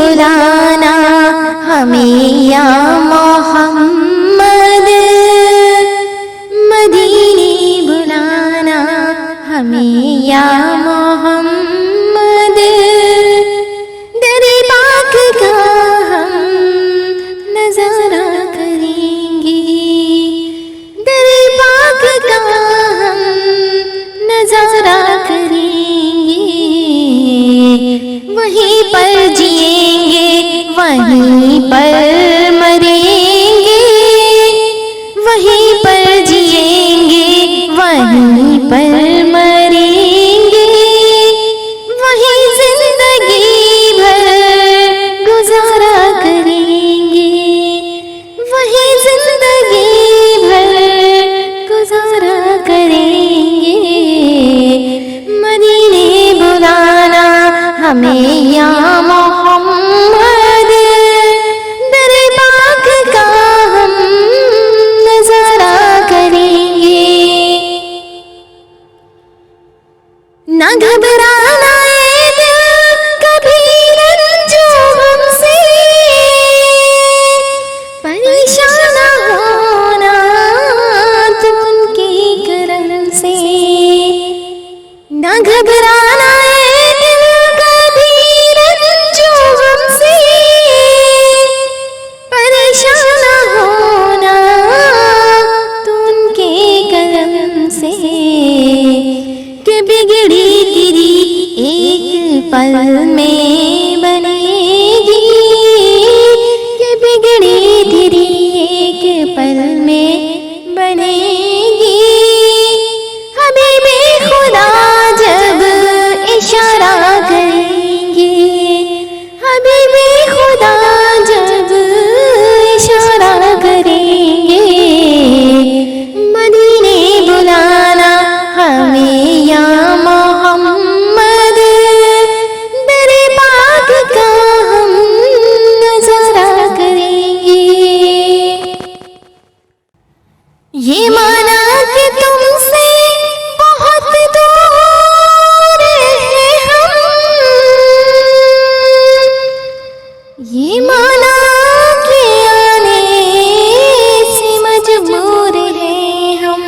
बुलाना हमें या मोहम्मद, मदीने बुलाना हमें या मोहम्मद। दरे पाक का हम नजारा करेंगे, दरे पाक का हम नजारा करेंगे। वहीं पर जिएंगे वहीं पर मरेंगे, वहीं पर जिएंगे वहीं पर मरेंगे। वहीं जिंदगी भर गुजारा करेंगे, वहीं जिंदगी भर गुजारा करेंगे। मदीने बुलाना हमें या मोहम्मद, दरे पाक का हम नजारा करेंगे। ना घबराना ये दिल कभी रंजो हमसे, परेशान ना होना तुम उनके करम से। ना घबराना ये दिल कभी रंजो हमसे, परेशान ना होना तुम उनके करम से। कि बिगड़ी तेरी एक पल में बनेगी, कि बिगड़ी तेरी एक पल में बनेगी। हबीबे खुदा जब इशारा करेंगे, हबीबे खुदा जब इशारा करेंगे। मदीने बुलाना हमें या मोहम्मद, दरे पाक का हम नजारा करेंगे। ये माना कि तुमसे बहुत दूर हैं हम, ये माना कि आने से मजबूर हैं हम।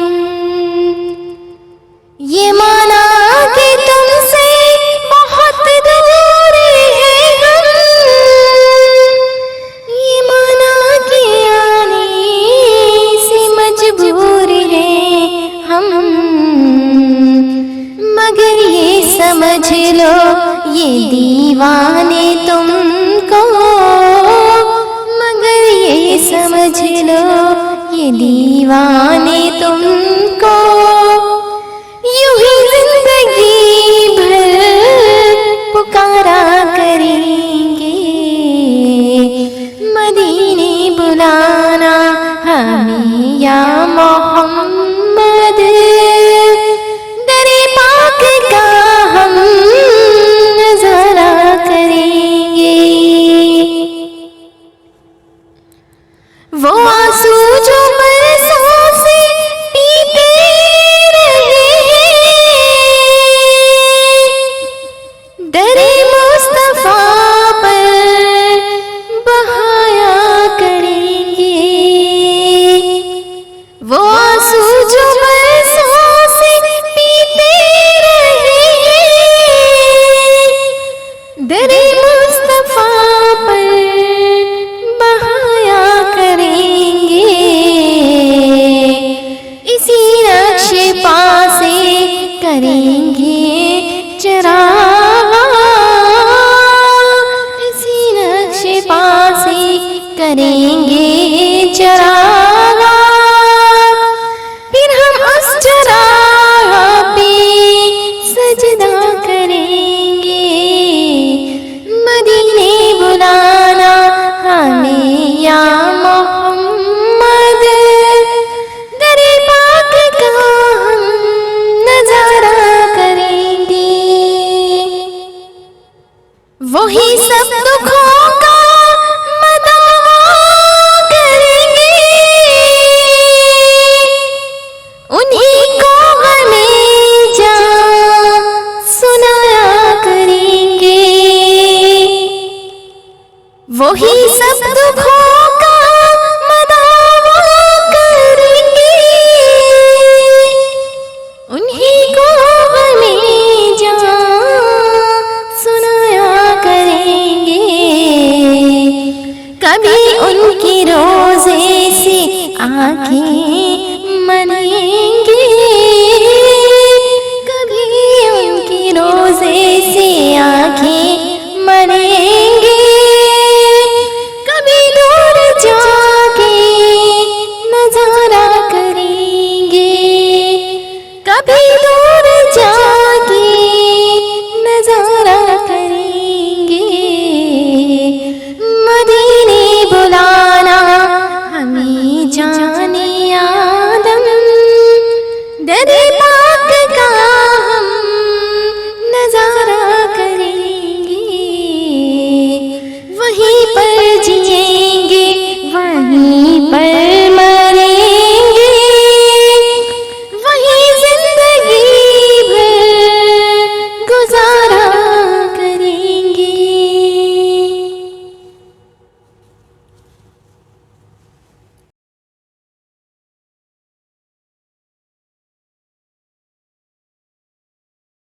ये माना कि तुमसे बहुत दूर हैं हम, ये माना कि आने से मजबूर हैं हम। मगर ये समझ लो ये दीवाने तुमको, मगर ये समझ लो ये दीवाने तुमको। यूं ही जिंदगी भर पुकारा करेंगे। मदीने बुलाना हमें या मोहम्मद, दरे पाक का हम नजारा करेंगे। वो आंसू जो बरसों से पीते रहे हैं, दरे मुस्तफा पर बहाया करेंगे। वो आंसू जो बरसों से पीते रहे हैं, दरे मुस्तफा पर बहाया करेंगे। इसी नक्शे पासे करेंगे चराग, इसी नक्शे पासे करेंगे चराग। फिर हम उस चराग पे सजदा करेंगे। मदीने बुलाना हमें या मोहम्मद, दरे पाक का हम नजारा करेंगे। वही सब दुखों का मदावा करेंगे, उन्हीं को हमें जा सुनाया करेंगे। वही सब दुखों का मदावा करेंगे, उन्हीं को हमें जान सुनाया करेंगे। कभी उनकी रोज़े से आँखें मनेंगे, कभी उनकी रोज़े से आँखें मनेंगे, कभी दूर जाके नजारा करेंगे, कभी दूर जाके नजारा करेंगे। मदीने बुलाना हमें जाने आदम, दरे पाक का हम नजारा करेंगे। वहीं पर जिएंगे, वहीं पर